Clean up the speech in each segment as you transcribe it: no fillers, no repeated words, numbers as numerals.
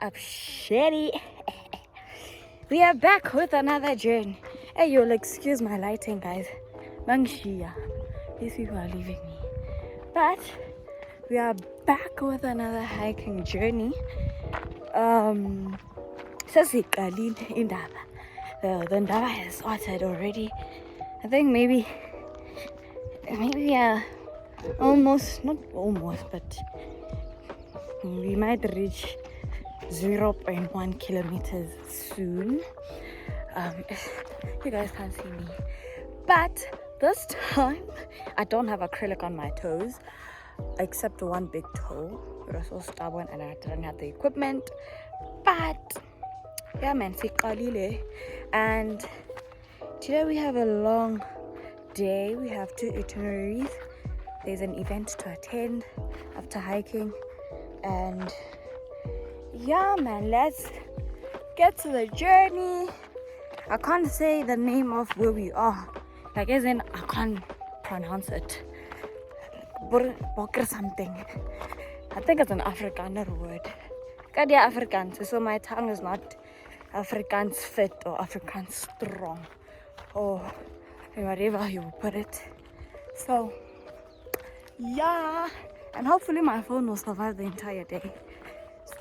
up, Shetty? We are back with another journey. Hey, you'll excuse my lighting, guys. Mangshia. These people are leaving me. But we are back with another hiking journey. Sasiqalile indaba. The indaba has started already. I think maybe almost, not almost, but we might reach 0.1 kilometers soon. You guys can't see me, but this time I don't have acrylic on my toes except the one big toe. It was so stubborn and I didn't have the equipment. But yeah, man, siqalile. And today we have a long day. We have 2 itineraries. There's an event to attend after hiking, and yeah, man, let's get to the journey. I can't say the name of where we are, like as in I can't pronounce it. Bokr something. I think it's an Afrikaner word. Kadia Afrikaans, so my tongue is not Afrikaans fit or Afrikaans strong or whatever you put it. So yeah, and hopefully my phone will survive the entire day.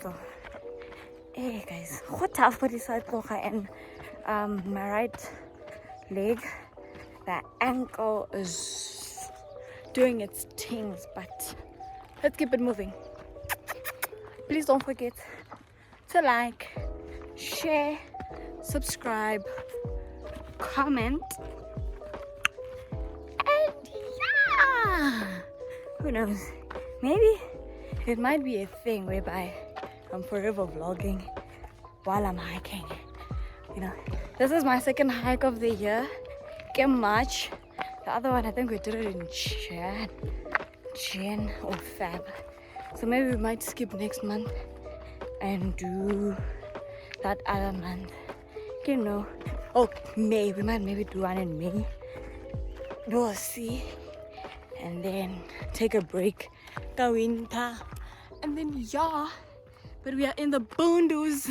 So hey guys, what tough for this and my right leg, the ankle is doing its things, but let's keep it moving. Please don't forget to like, share, subscribe, comment, and yeah, who knows, maybe it might be a thing whereby I'm forever vlogging while I'm hiking. You know, this is my second hike of the year. Get March. The other one, I think we did it in Jan or Feb. So maybe we might skip next month and do that other month. You know, oh, May. We might maybe do one in May. We'll see. And then take a break. The winter. And then yeah. But we are in the boondoos.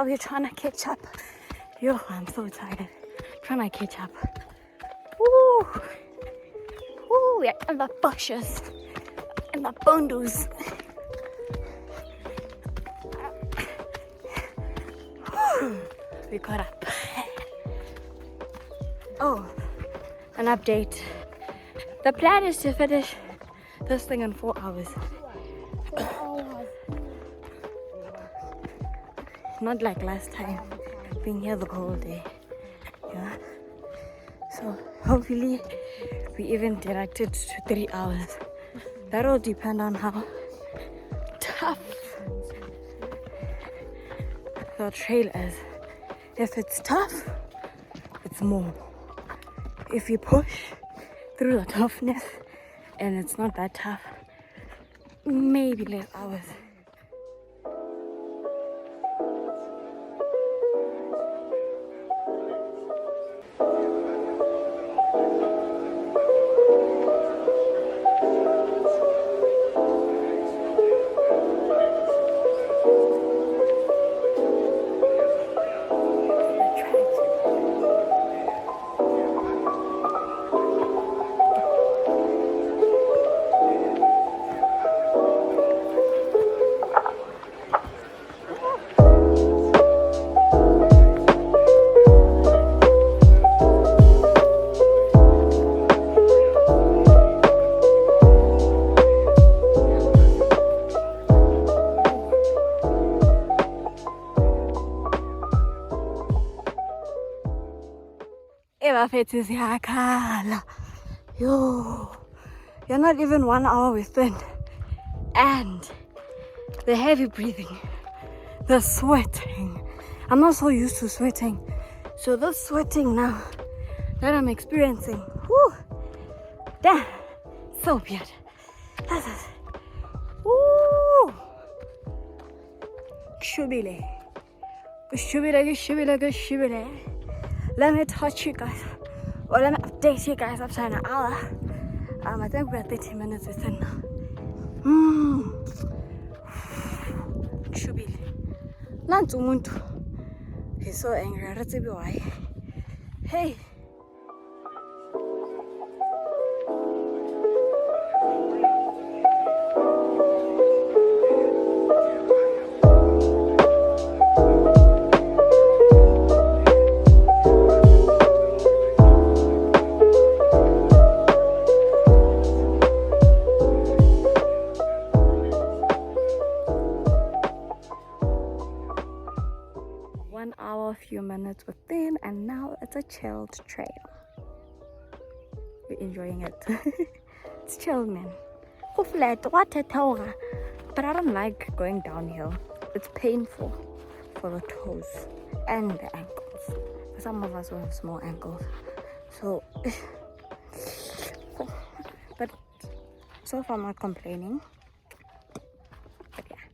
We're trying to catch up. Yo, I'm so tired. Trying to catch up. Woo! Woo! We're in the bushes. In the boondoos. We caught up. Oh, an update. The plan is to finish this thing in 4 hours. Not like last time, being here the whole day. Yeah. So hopefully we even direct it to 3 hours. That will depend on how tough the trail is. If it's tough, it's more. If you push through the toughness and it's not that tough, maybe less hours. Yo, you're not even 1 hour within, and the heavy breathing, the sweating. I'm not so used to sweating, so this sweating now that I'm experiencing, whew, damn, so weird. That's it. Woo! Shubile. Shubile. Let me touch you guys. Or let me update you guys up to an hour. I think we're 30 minutes within now. Shubile. Nantu muntu. He's so angry. I don't know why. Hey. Few minutes within, and now it's a chilled trail. We're enjoying it. It's chill, man. But I don't like going downhill. It's painful for the toes and the ankles. Some of us will have small ankles, so but so far I'm not complaining. But yeah.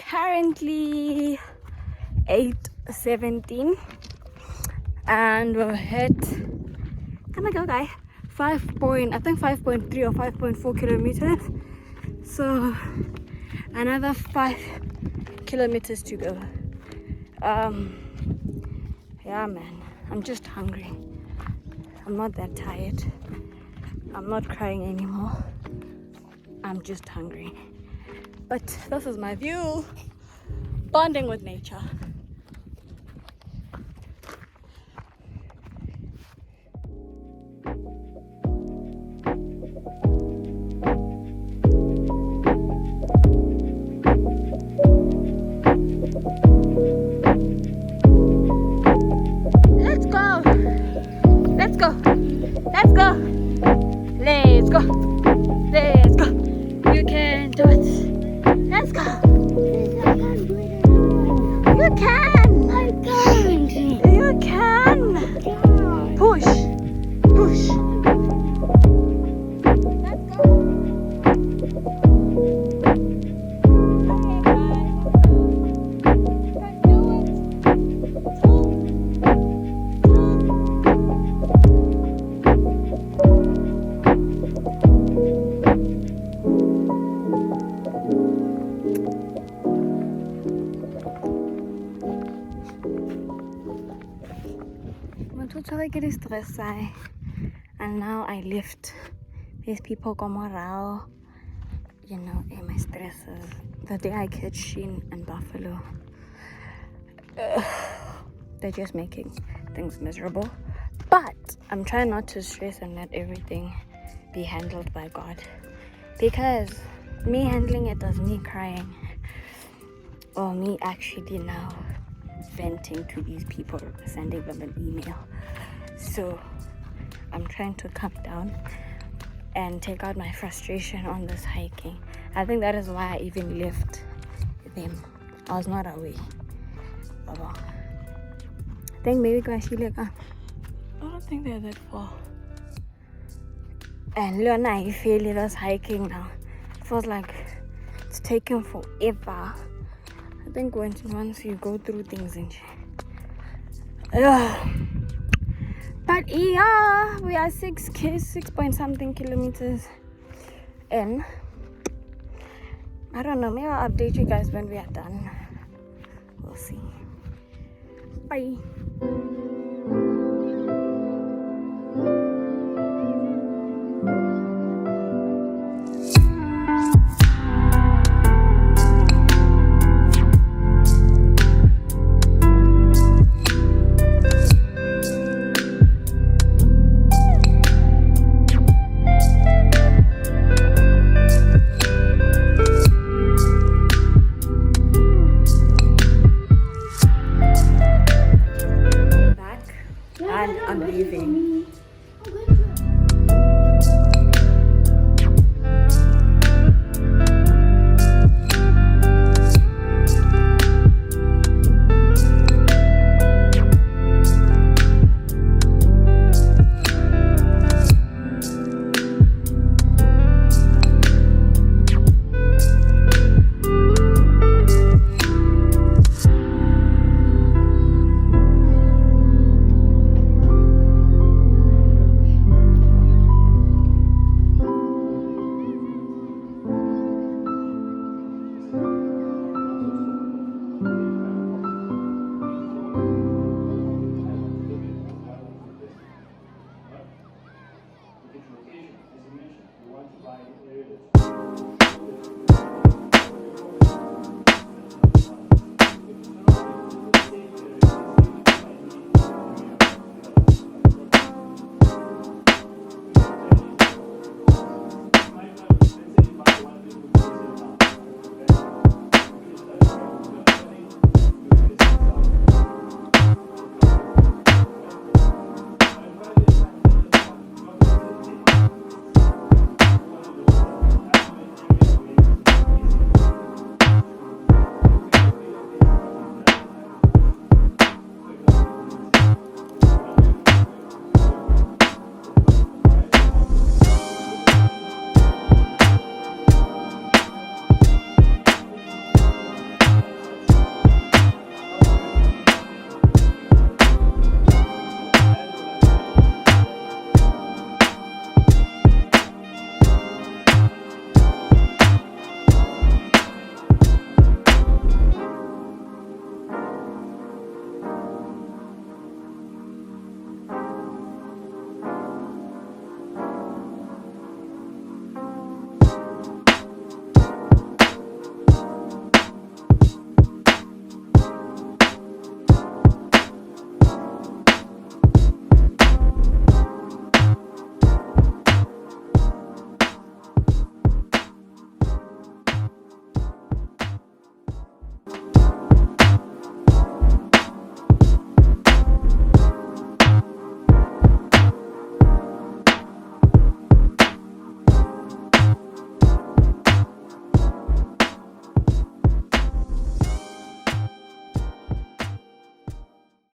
Currently 8:17 and we've hit 5.3 or 5.4 kilometers, so another 5 kilometers to go. Yeah man, I'm just hungry. I'm not that tired. I'm not crying anymore. I'm just hungry. But this is my view, bonding with nature. Let's go. Let's go. Let's go. Let's go. Let's go. You can do it. Let's go. You can. I can't. You can. Push. Push. Let's go. And now I lift these people come around, you know, in my stresses. The day I catch Sheen and Buffalo, they're just making things miserable. But I'm trying not to stress and let everything be handled by God, because me handling it as me crying or me actually now venting to these people, sending them an email. So I'm trying to calm down and take out my frustration on this hiking. I think that is why I even left them. I was not away. I think maybe I don't think they're that far. And Leona, I feel this hiking now. It feels like it's taking forever. I think once you go through things and shit. But yeah, we are 6 point something kilometers in. I don't know, maybe I'll update you guys when we are done. We'll see. Bye.